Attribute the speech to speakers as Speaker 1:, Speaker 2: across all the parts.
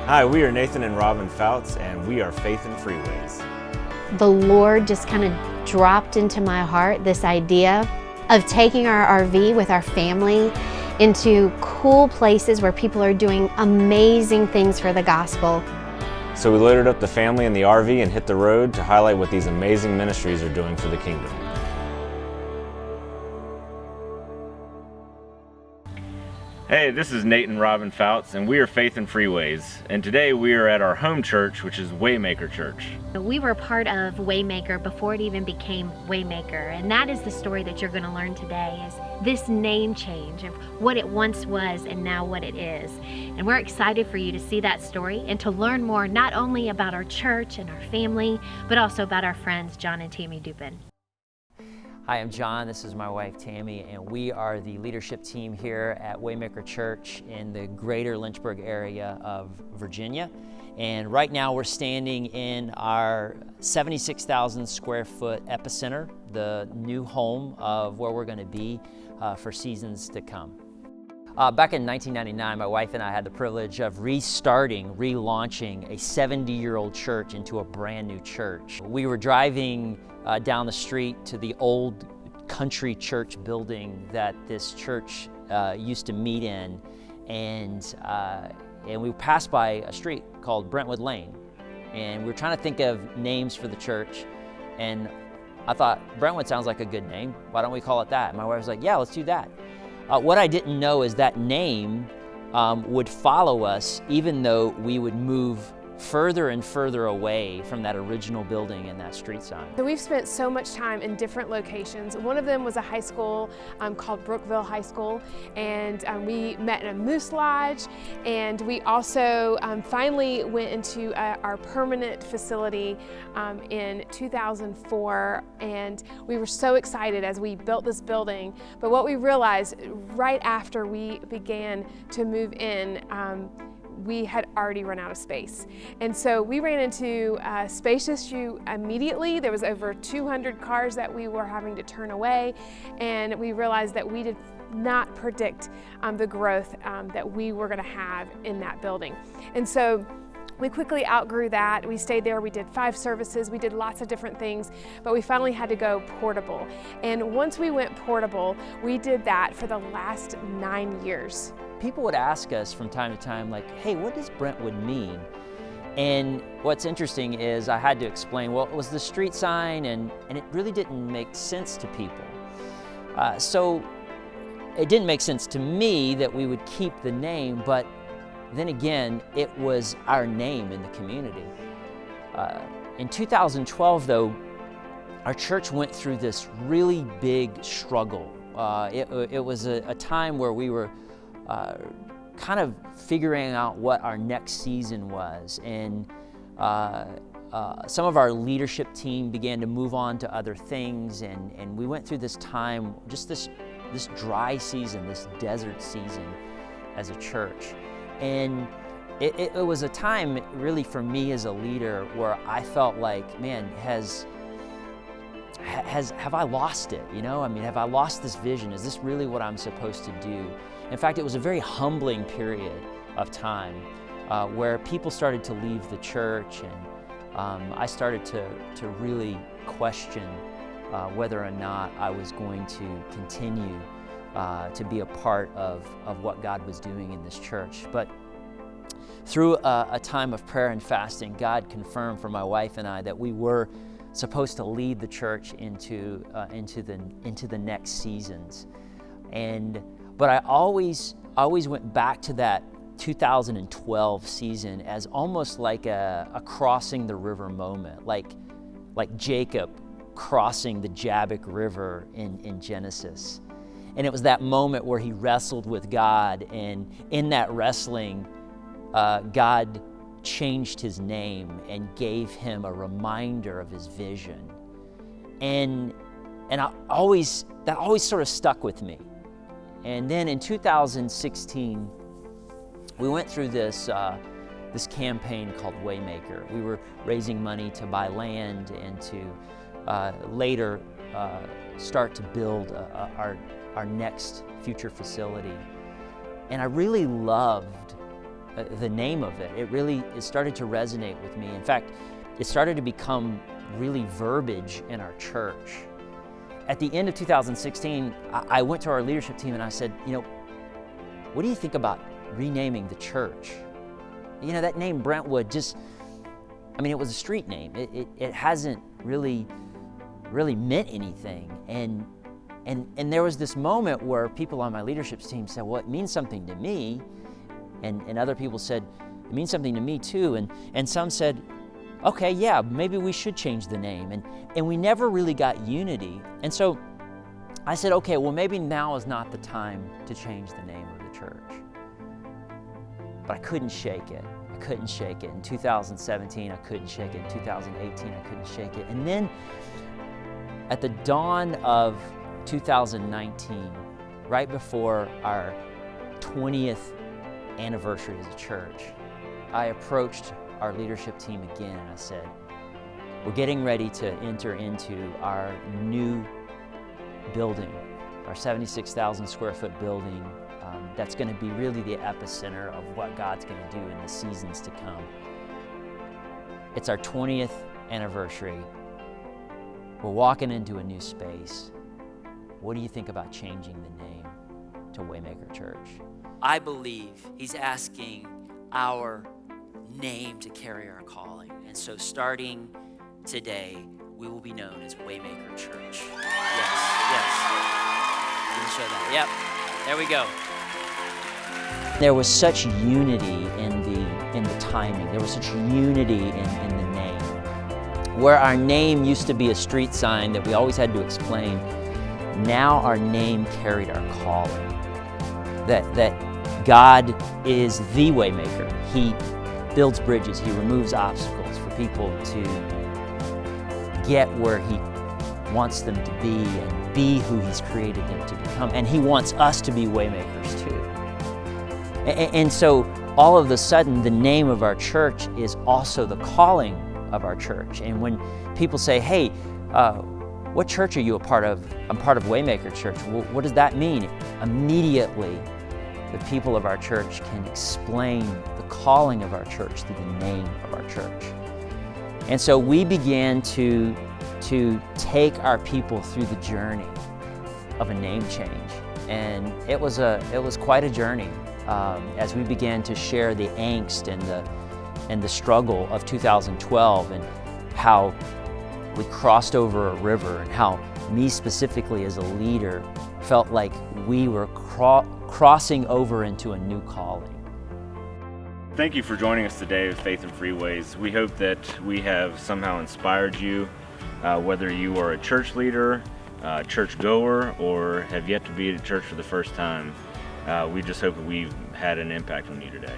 Speaker 1: Hi, we are Nathan and Robin Fouts, and we are Faith in Freeways.
Speaker 2: The Lord just kind of dropped into my heart this idea of taking our RV with our family into cool places where people are doing amazing things for the gospel.
Speaker 1: So we loaded up the family in the RV and hit the road to highlight what these amazing ministries are doing for the kingdom. Hey, this is Nate and Robin Fouts, and we are Faith in Freeways. And today we are at our home church, which is Waymaker.Church.
Speaker 3: We were part of Waymaker before it even became Waymaker, and that is the story that you're going to learn today, is this name change of what it once was and now what it is. And we're excited for you to see that story and to learn more not only about our church and our family, but also about our friends Jon and Tammy Dupin.
Speaker 4: Hi, I'm Jon. This is my wife, Tammy, and we are the leadership team here at Waymaker.Church in the greater Lynchburg area of Virginia. And right now we're standing in our 76,000 square foot epicenter, the new home of where we're going to be for seasons to come. Back in 1999, my wife and I had the privilege of relaunching a 70-year-old church into a brand new church. We were driving down the street to the old country church building that this church used to meet in, and we passed by a street called Brentwood Lane, and we were trying to think of names for the church, and I thought, Brentwood sounds like a good name. Why don't we call it that? And my wife was like, yeah, let's do that. What I didn't know is that name would follow us even though we would move further and further away from that original building and that street sign.
Speaker 5: So we've spent so much time in different locations. One of them was a high school called Brookville High School, and we met in a moose lodge, and we also finally went into our permanent facility in 2004, and we were so excited as we built this building. But what we realized right after we began to move in, we had already run out of space. And so we ran into a space issue immediately. There was over 200 cars that we were having to turn away, and we realized that we did not predict the growth that we were gonna have in that building. And so we quickly outgrew that. We stayed there, we did 5 services, we did lots of different things, but we finally had to go portable. And once we went portable, we did that for the last 9 years.
Speaker 4: People would ask us from time to time, like, hey, what does Brentwood mean? And what's interesting is I had to explain, well, it was the street sign, and it really didn't make sense to people. So it didn't make sense to me that we would keep the name, but then again, it was our name in the community. In 2012, though, our church went through this really big struggle. It was a time where we were kind of figuring out what our next season was, and some of our leadership team began to move on to other things, and we went through this time, just this dry season, this desert season as a church. And it was a time really for me as a leader where I felt like, man, have I lost it? You know, I mean, have I lost this vision? Is this really what I'm supposed to do? In fact, it was a very humbling period of time where people started to leave the church, and I started to really question whether or not I was going to continue to be a part of what God was doing in this church. But through a time of prayer and fasting, God confirmed for my wife and I that we were supposed to lead the church into the next seasons. But I always went back to that 2012 season as almost like a crossing the river moment, like Jacob crossing the Jabbok River in Genesis. And it was that moment where he wrestled with God, and in that wrestling, God changed his name and gave him a reminder of his vision. And that always sort of stuck with me. And then in 2016, we went through this campaign called Waymaker. We were raising money to buy land and to later start to build our next future facility. And I really loved the name of it. It started to resonate with me. In fact, it started to become really verbiage in our church. At the end of 2016, I went to our leadership team and I said, what do you think about renaming the church? That name Brentwood it was a street name. It hasn't really meant anything. And there was this moment where people on my leadership team said, well, it means something to me. And other people said, it means something to me too. And some said, okay, yeah, maybe we should change the name. And we never really got unity. And so I said, okay, well, maybe now is not the time to change the name of the church. But I couldn't shake it. I couldn't shake it. In 2017, I couldn't shake it. In 2018, I couldn't shake it. And then at the dawn of 2019, right before our 20th anniversary as a church, I approached our leadership team again and I said, we're getting ready to enter into our new building, our 76,000 square foot building. That's going to be really the epicenter of what God's going to do in the seasons to come. It's our 20th anniversary. We're walking into a new space. What do you think about changing the name to Waymaker.Church?
Speaker 6: I believe he's asking our name to carry our calling. And so starting today, we will be known as Waymaker.Church. Yes. You can show that. Yep, there we go.
Speaker 4: There was such unity in the timing. There was such unity in the name. Where our name used to be a street sign that we always had to explain, now our name carried our calling. That God is the Waymaker. He builds bridges. He removes obstacles for people to get where He wants them to be and be who He's created them to become. And He wants us to be Waymakers too. And so all of a sudden, the name of our church is also the calling of our church. And when people say, hey, what church are you a part of? I'm part of Waymaker.Church. Well, what does that mean? Immediately, the people of our church can explain the calling of our church through the name of our church. And so we began to take our people through the journey of a name change. And it was quite a journey as we began to share the angst and the struggle of 2012 and how we crossed over a river and how me specifically as a leader felt like we were crossing over into a new calling.
Speaker 1: Thank you for joining us today with Faith and Freeways. We hope that we have somehow inspired you, whether you are a church leader, church goer, or have yet to be at church for the first time. We just hope that we've had an impact on you today.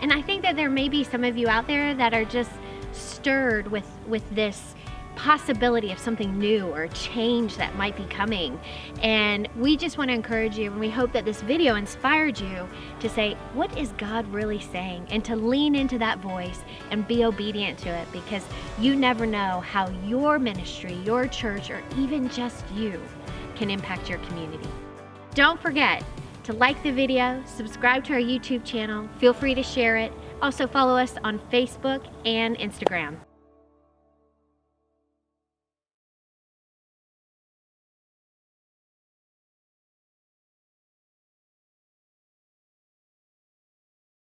Speaker 3: And I think that there may be some of you out there that are just stirred with this possibility of something new or change that might be coming. And we just want to encourage you, and we hope that this video inspired you to say, what is God really saying? And to lean into that voice and be obedient to it, because you never know how your ministry, your church, or even just you can impact your community. Don't forget to like the video, subscribe to our YouTube channel, feel free to share it. Also follow us on Facebook and Instagram.